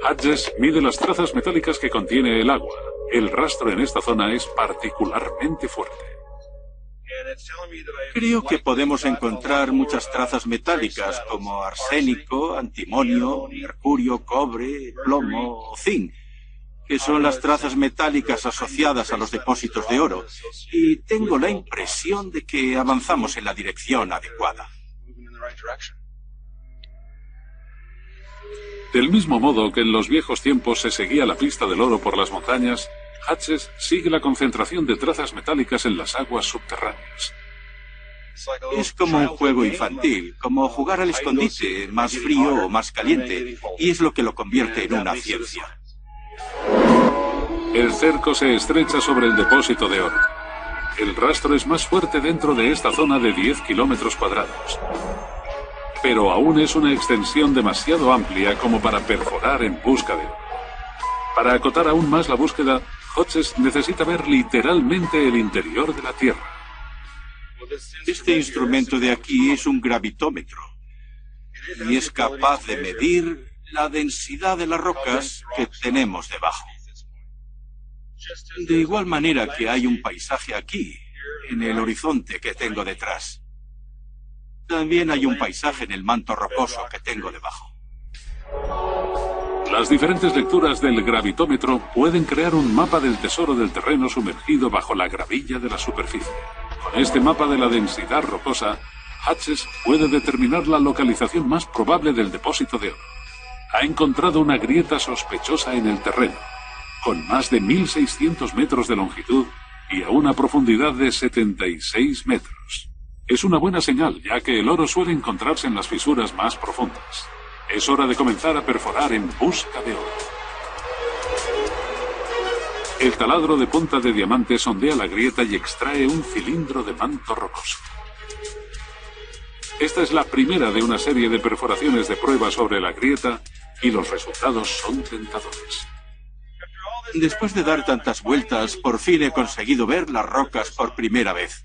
S1: Hatches mide las trazas metálicas que contiene el agua. El rastro en esta zona es particularmente fuerte.
S6: Creo que podemos encontrar muchas trazas metálicas como arsénico, antimonio, mercurio, cobre, plomo o zinc, que son las trazas metálicas asociadas a los depósitos de oro, y tengo la impresión de que avanzamos en la dirección adecuada.
S1: Del mismo modo que en los viejos tiempos se seguía la pista del oro por las montañas, Hatches sigue la concentración de trazas metálicas en las aguas subterráneas.
S6: Es como un juego infantil, como jugar al escondite, más frío o más caliente, y es lo que lo convierte en una ciencia.
S1: El cerco se estrecha sobre el depósito de oro. El rastro es más fuerte dentro de esta zona de 10 kilómetros cuadrados. Pero aún es una extensión demasiado amplia como para perforar en busca de oro. Para acotar aún más la búsqueda, Hatches necesita ver literalmente el interior de la Tierra.
S6: Este instrumento de aquí es un gravitómetro y es capaz de medir la densidad de las rocas que tenemos debajo. De igual manera que hay un paisaje aquí, en el horizonte que tengo detrás. También hay un paisaje en el manto rocoso que tengo debajo.
S1: Las diferentes lecturas del gravitómetro pueden crear un mapa del tesoro del terreno sumergido bajo la gravilla de la superficie. Con este mapa de la densidad rocosa, Hatches puede determinar la localización más probable del depósito de oro. Ha encontrado una grieta sospechosa en el terreno, con más de 1.600 metros de longitud y a una profundidad de 76 metros. Es una buena señal, ya que el oro suele encontrarse en las fisuras más profundas. Es hora de comenzar a perforar en busca de oro. El taladro de punta de diamante sondea la grieta y extrae un cilindro de manto rocoso. Esta es la primera de una serie de perforaciones de prueba sobre la grieta y los resultados son tentadores.
S6: Después de dar tantas vueltas, por fin he conseguido ver las rocas por primera vez.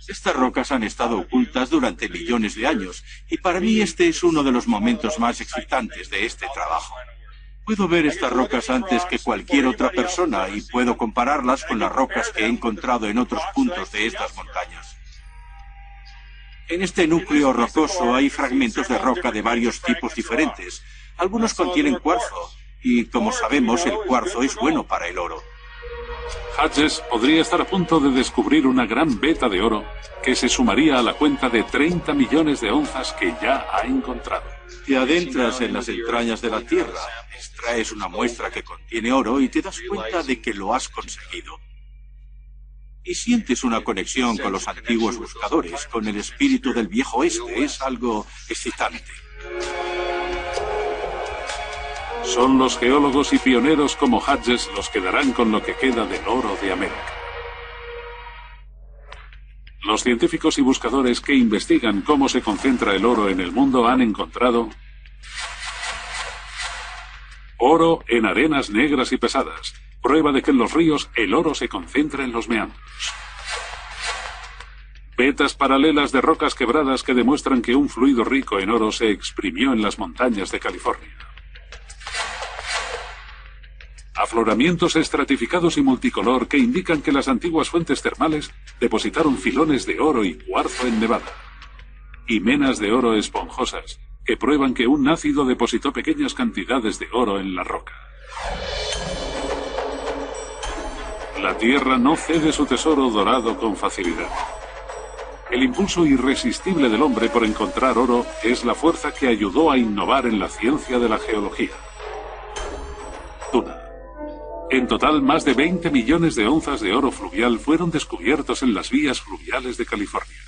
S6: Estas rocas han estado ocultas durante millones de años, y para mí este es uno de los momentos más excitantes de este trabajo. Puedo ver estas rocas antes que cualquier otra persona y puedo compararlas con las rocas que he encontrado en otros puntos de estas montañas. En este núcleo rocoso hay fragmentos de roca de varios tipos diferentes. Algunos contienen cuarzo, y como sabemos, el cuarzo es bueno para el oro.
S1: Hatches podría estar a punto de descubrir una gran veta de oro que se sumaría a la cuenta de 30 millones de onzas que ya ha encontrado.
S6: Te adentras en las entrañas de la Tierra, extraes una muestra que contiene oro y te das cuenta de que lo has conseguido. Y sientes una conexión con los antiguos buscadores, con el espíritu del viejo oeste. Es algo excitante.
S1: Son los geólogos y pioneros como Hatches los que darán con lo que queda del oro de América. Los científicos y buscadores que investigan cómo se concentra el oro en el mundo han encontrado oro en arenas negras y pesadas, prueba de que en los ríos el oro se concentra en los meandros. Vetas paralelas de rocas quebradas que demuestran que un fluido rico en oro se exprimió en las montañas de California. Afloramientos estratificados y multicolor que indican que las antiguas fuentes termales depositaron filones de oro y cuarzo en Nevada. Y menas de oro esponjosas que prueban que un ácido depositó pequeñas cantidades de oro en la roca. La Tierra no cede su tesoro dorado con facilidad. El impulso irresistible del hombre por encontrar oro es la fuerza que ayudó a innovar en la ciencia de la geología. Tuna. En total, más de 20 millones de onzas de oro fluvial fueron descubiertos en las vías fluviales de California.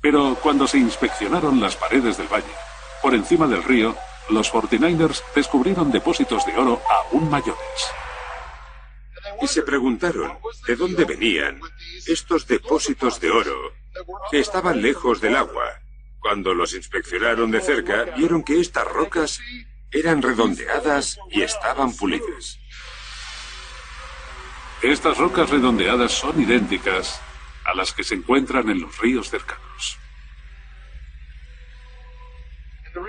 S1: Pero cuando se inspeccionaron las paredes del valle, por encima del río, los 49ers descubrieron depósitos de oro aún mayores.
S3: Y se preguntaron de dónde venían estos depósitos de oro que estaban lejos del agua. Cuando los inspeccionaron de cerca, vieron que estas rocas eran redondeadas y estaban pulidas.
S1: Estas rocas redondeadas son idénticas a las que se encuentran en los ríos cercanos.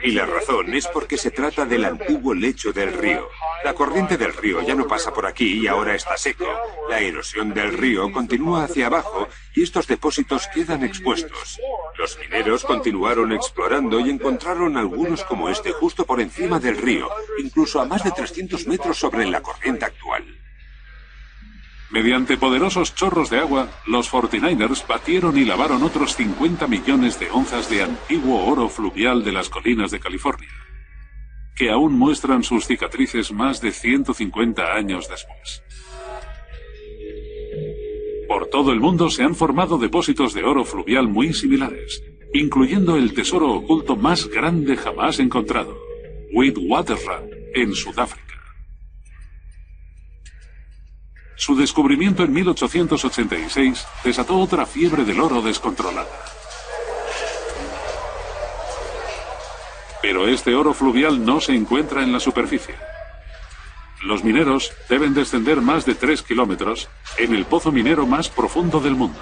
S3: Y la razón es porque se trata del antiguo lecho del río. La corriente del río ya no pasa por aquí y ahora está seco. La erosión del río continúa hacia abajo y estos depósitos quedan expuestos. Los mineros continuaron explorando y encontraron algunos como este justo por encima del río, incluso a más de 300 metros sobre la corriente actual.
S1: Mediante poderosos chorros de agua, los 49ers batieron y lavaron otros 50 millones de onzas de antiguo oro fluvial de las colinas de California, que aún muestran sus cicatrices más de 150 años después. Por todo el mundo se han formado depósitos de oro fluvial muy similares, incluyendo el tesoro oculto más grande jamás encontrado, Witwatersrand, en Sudáfrica. Su descubrimiento en 1886 desató otra fiebre del oro descontrolada. Pero este oro fluvial no se encuentra en la superficie. Los mineros deben descender más de 3 kilómetros en el pozo minero más profundo del mundo.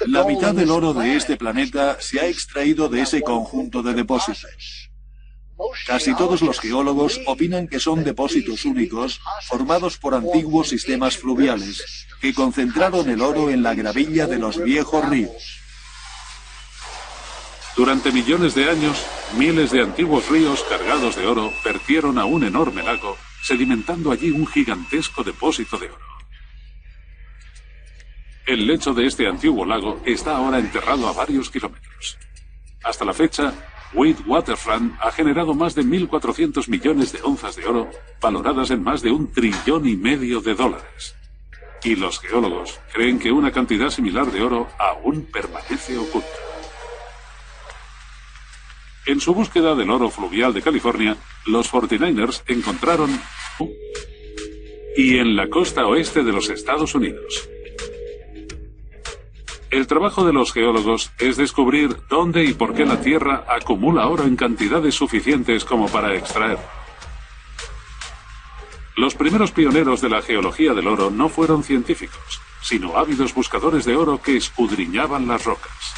S2: La mitad del oro de este planeta se ha extraído de ese conjunto de depósitos. Casi todos los geólogos opinan que son depósitos únicos formados por antiguos sistemas fluviales que concentraron el oro en la gravilla de los viejos ríos.
S1: Durante millones de años, miles de antiguos ríos cargados de oro vertieron a un enorme lago, sedimentando allí un gigantesco depósito de oro. El lecho de este antiguo lago está ahora enterrado a varios kilómetros. Hasta la fecha, Witwatersrand ha generado más de 1.400 millones de onzas de oro, valoradas en más de $1,5 trillón de dólares. Y los geólogos creen que una cantidad similar de oro aún permanece oculta. En su búsqueda del oro fluvial de California, los 49ers encontraron y en la costa oeste de los Estados Unidos. El trabajo de los geólogos es descubrir dónde y por qué la Tierra acumula oro en cantidades suficientes como para extraerlo. Los primeros pioneros de la geología del oro no fueron científicos, sino ávidos buscadores de oro que escudriñaban las rocas.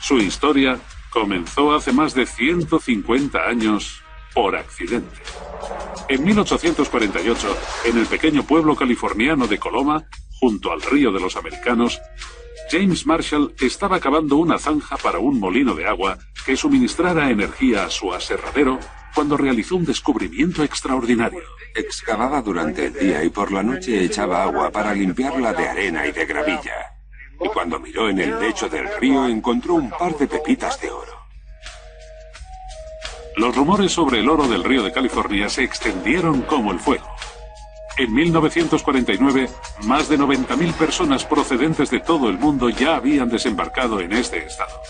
S1: Su historia comenzó hace más de 150 años por accidente. En 1848, en el pequeño pueblo californiano de Coloma, junto al río de los Americanos, James Marshall estaba cavando una zanja para un molino de agua que suministrara energía a su aserradero cuando realizó un descubrimiento extraordinario.
S3: Excavaba durante el día y por la noche echaba agua para limpiarla de arena y de gravilla. Y cuando miró en el lecho del río encontró un par de pepitas de oro.
S1: Los rumores sobre el oro del río de California se extendieron como el fuego. En 1949, más de 90.000 personas procedentes de todo el mundo ya habían desembarcado en este estado.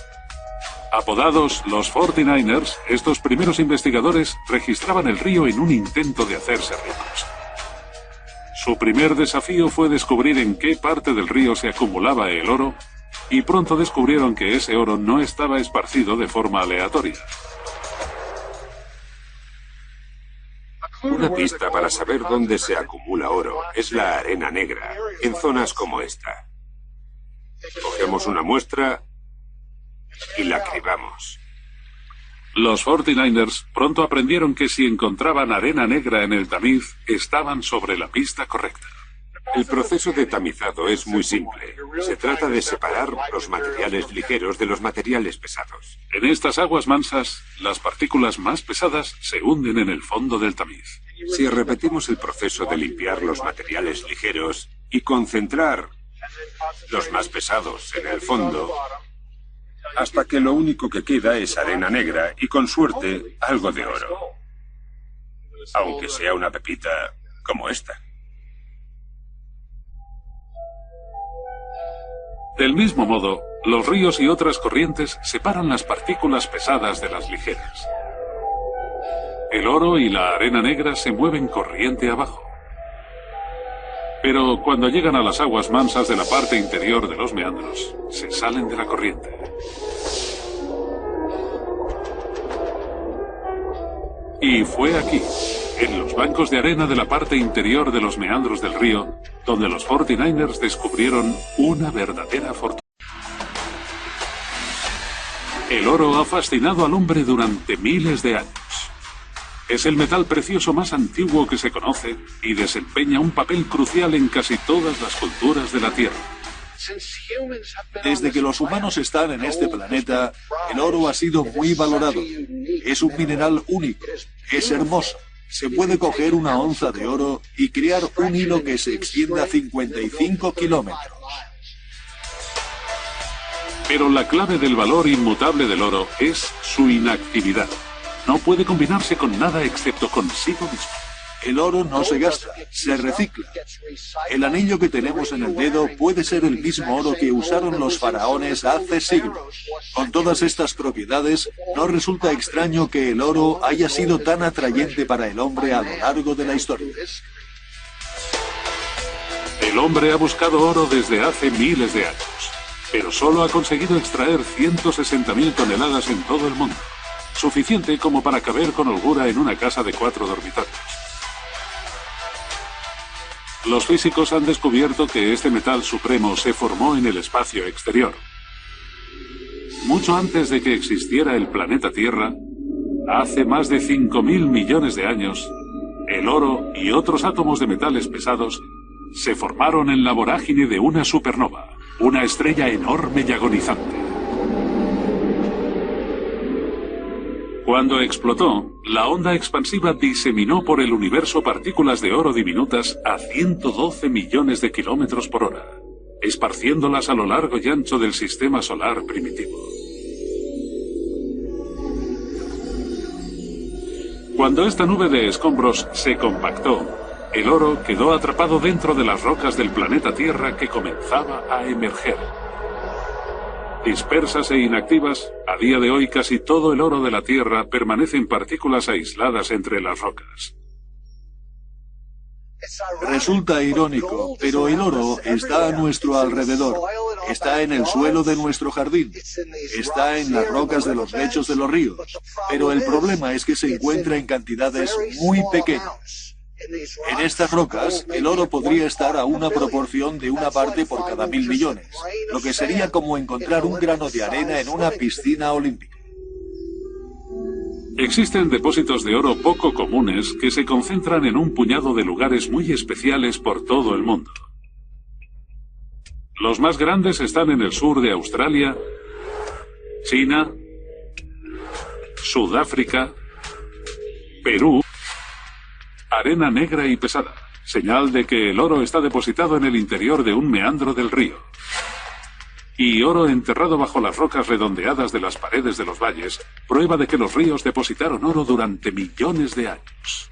S1: Apodados los 49ers, estos primeros investigadores registraban el río en un intento de hacerse ricos. Su primer desafío fue descubrir en qué parte del río se acumulaba el oro, y pronto descubrieron que ese oro no estaba esparcido de forma aleatoria.
S3: Una pista para saber dónde se acumula oro es la arena negra, en zonas como esta. Cogemos una muestra y la cribamos.
S1: Los 49ers pronto aprendieron que si encontraban arena negra en el tamiz, estaban sobre la pista correcta.
S3: El proceso de tamizado es muy simple. Se trata de separar los materiales ligeros de los materiales pesados.
S1: En estas aguas mansas, las partículas más pesadas se hunden en el fondo del tamiz.
S3: Si repetimos el proceso de limpiar los materiales ligeros y concentrar los más pesados en el fondo, hasta que lo único que queda es arena negra y, con suerte, algo de oro. Aunque sea una pepita como esta.
S1: Del mismo modo, los ríos y otras corrientes separan las partículas pesadas de las ligeras. El oro y la arena negra se mueven corriente abajo. Pero cuando llegan a las aguas mansas de la parte interior de los meandros, se salen de la corriente. Y fue aquí, en los bancos de arena de la parte interior de los meandros del río, donde los 49ers descubrieron una verdadera fortuna. El oro ha fascinado al hombre durante miles de años. Es el metal precioso más antiguo que se conoce y desempeña un papel crucial en casi todas las culturas de la Tierra.
S2: Desde que los humanos están en este planeta, el oro ha sido muy valorado. Es un mineral único, es hermoso. Se puede coger una onza de oro y crear un hilo que se extienda 55 kilómetros.
S1: Pero la clave del valor inmutable del oro es su inactividad. No puede combinarse con nada excepto consigo mismo.
S2: El oro no se gasta, se recicla. El anillo que tenemos en el dedo puede ser el mismo oro que usaron los faraones hace siglos. Con todas estas propiedades, no resulta extraño que el oro haya sido tan atrayente para el hombre a lo largo de la historia.
S1: El hombre ha buscado oro desde hace miles de años, pero solo ha conseguido extraer 160.000 toneladas en todo el mundo, suficiente como para caber con holgura en una casa de 4 dormitorios. Los físicos han descubierto que este metal supremo se formó en el espacio exterior. Mucho antes de que existiera el planeta Tierra, hace más de 5.000 millones de años, el oro y otros átomos de metales pesados se formaron en la vorágine de una supernova, una estrella enorme y agonizante. Cuando explotó, la onda expansiva diseminó por el universo partículas de oro diminutas a 112 millones de kilómetros por hora, esparciéndolas a lo largo y ancho del sistema solar primitivo. Cuando esta nube de escombros se compactó, el oro quedó atrapado dentro de las rocas del planeta Tierra que comenzaba a emerger. Dispersas e inactivas, a día de hoy casi todo el oro de la Tierra permanece en partículas aisladas entre las rocas.
S2: Resulta irónico, pero el oro está a nuestro alrededor. Está en el suelo de nuestro jardín. Está en las rocas de los lechos de los ríos. Pero el problema es que se encuentra en cantidades muy pequeñas. En estas rocas, el oro podría estar a una proporción de una parte por cada 1.000 millones, lo que sería como encontrar un grano de arena en una piscina olímpica.
S1: Existen depósitos de oro poco comunes que se concentran en un puñado de lugares muy especiales por todo el mundo. Los más grandes están en el sur de Australia, China, Sudáfrica, Perú. Arena negra y pesada, señal de que el oro está depositado en el interior de un meandro del río. Y oro enterrado bajo las rocas redondeadas de las paredes de los valles, prueba de que los ríos depositaron oro durante millones de años.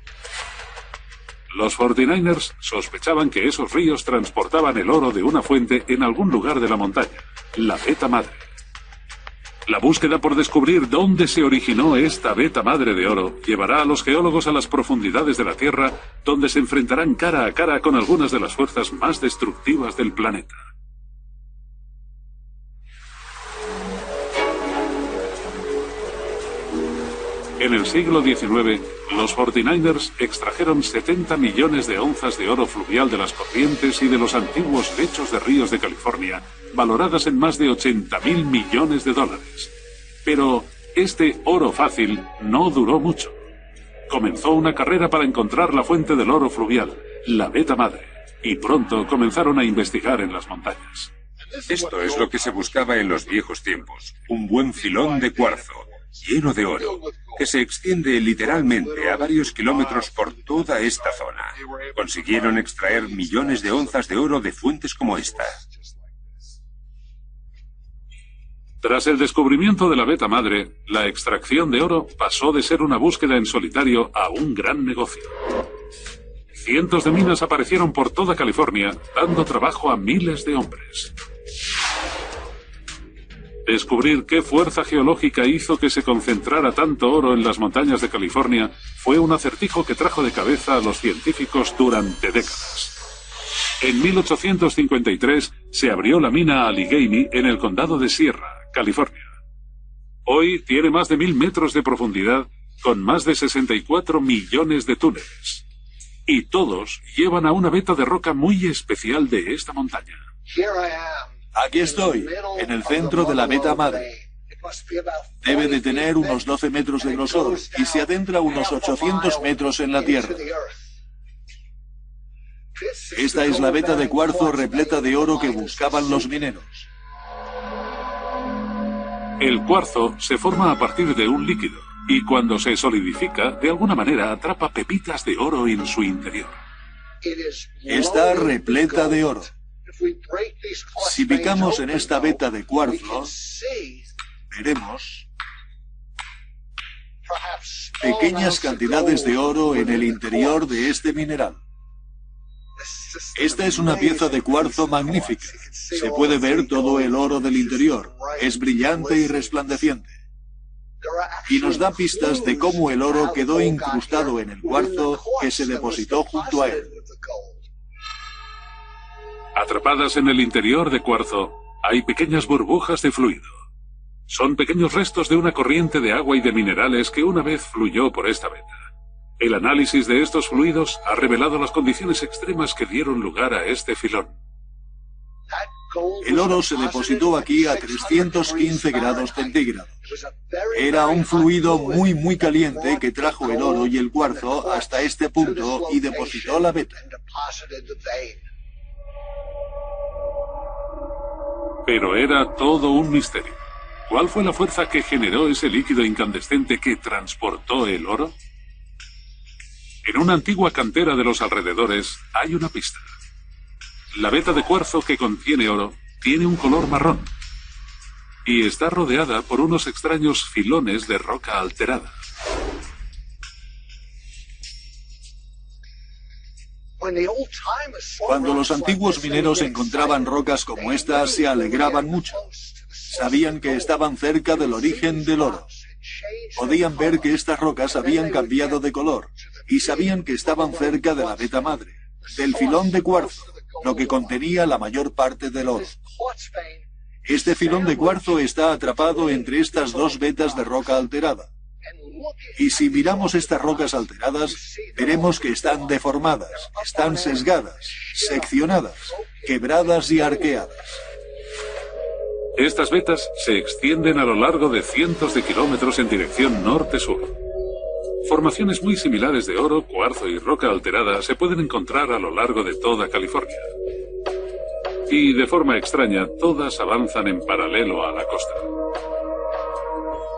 S1: Los 49ers sospechaban que esos ríos transportaban el oro de una fuente en algún lugar de la montaña, la Beta Madre. La búsqueda por descubrir dónde se originó esta Beta Madre de oro llevará a los geólogos a las profundidades de la Tierra, donde se enfrentarán cara a cara con algunas de las fuerzas más destructivas del planeta. En el siglo XIX, los 49ers extrajeron 70 millones de onzas de oro fluvial de las corrientes y de los antiguos lechos de ríos de California, valoradas en más de 80.000 millones de dólares. Pero este oro fácil no duró mucho. Comenzó una carrera para encontrar la fuente del oro fluvial, la Beta Madre, y pronto comenzaron a investigar en las montañas.
S3: Esto es lo que se buscaba en los viejos tiempos, un buen filón de cuarzo, lleno de oro, que se extiende literalmente a varios kilómetros por toda esta zona. Consiguieron extraer millones de onzas de oro de fuentes como esta.
S1: Tras el descubrimiento de la beta madre, la extracción de oro pasó de ser una búsqueda en solitario a un gran negocio. Cientos de minas aparecieron por toda California, dando trabajo a miles de hombres. Descubrir qué fuerza geológica hizo que se concentrara tanto oro en las montañas de California fue un acertijo que trajo de cabeza a los científicos durante décadas. En 1853 se abrió la mina Allegheny en el condado de Sierra, California. Hoy tiene más de 1000 metros de profundidad, con más de 64 millones de túneles. Y todos llevan a una veta de roca muy especial de esta montaña.
S2: Aquí estoy, en el centro de la beta madre. Debe de tener unos 12 metros de grosor y se adentra unos 800 metros en la tierra. Esta es la veta de cuarzo repleta de oro que buscaban los mineros.
S1: El cuarzo se forma a partir de un líquido y cuando se solidifica, de alguna manera atrapa pepitas de oro en su interior.
S2: Está repleta de oro. Si picamos en esta veta de cuarzo, veremos pequeñas cantidades de oro en el interior de este mineral. Esta es una pieza de cuarzo magnífica. Se puede ver todo el oro del interior. Es brillante y resplandeciente. Y nos da pistas de cómo el oro quedó incrustado en el cuarzo que se depositó junto a él.
S1: Atrapadas en el interior de cuarzo, hay pequeñas burbujas de fluido. Son pequeños restos de una corriente de agua y de minerales que una vez fluyó por esta veta. El análisis de estos fluidos ha revelado las condiciones extremas que dieron lugar a este filón.
S2: El oro se depositó aquí a 315 grados centígrados. Era un fluido muy caliente que trajo el oro y el cuarzo hasta este punto y depositó la veta.
S1: Pero era todo un misterio. ¿Cuál fue la fuerza que generó ese líquido incandescente que transportó el oro? En una antigua cantera de los alrededores hay una pista. La veta de cuarzo que contiene oro tiene un color marrón y está rodeada por unos extraños filones de roca alterada.
S2: Cuando los antiguos mineros encontraban rocas como esta, se alegraban mucho. Sabían que estaban cerca del origen del oro. Podían ver que estas rocas habían cambiado de color y sabían que estaban cerca de la veta madre, del filón de cuarzo, lo que contenía la mayor parte del oro. Este filón de cuarzo está atrapado entre estas dos vetas de roca alterada. Y si miramos estas rocas alteradas, veremos que están deformadas, están sesgadas, seccionadas, quebradas y arqueadas.
S1: Estas vetas se extienden a lo largo de cientos de kilómetros en dirección norte-sur. Formaciones muy similares de oro, cuarzo y roca alterada se pueden encontrar a lo largo de toda California. Y de forma extraña, todas avanzan en paralelo a la costa.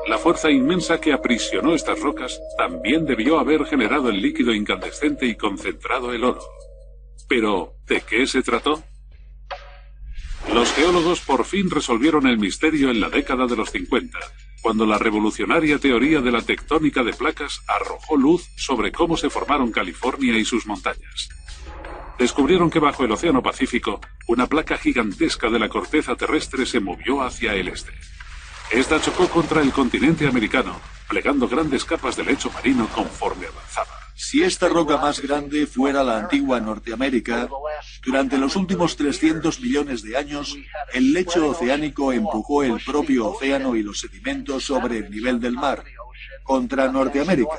S1: La fuerza inmensa que aprisionó estas rocas también debió haber generado el líquido incandescente y concentrado el oro. Pero, ¿de qué se trató? Los geólogos por fin resolvieron el misterio en la década de los 50, cuando la revolucionaria teoría de la tectónica de placas arrojó luz sobre cómo se formaron California y sus montañas. Descubrieron que bajo el Océano Pacífico, una placa gigantesca de la corteza terrestre se movió hacia el este. Esta chocó contra el continente americano, plegando grandes capas de lecho marino conforme avanzaba.
S2: Si esta roca más grande fuera la antigua Norteamérica, durante los últimos 300 millones de años, el lecho oceánico empujó el propio océano y los sedimentos sobre el nivel del mar, contra Norteamérica,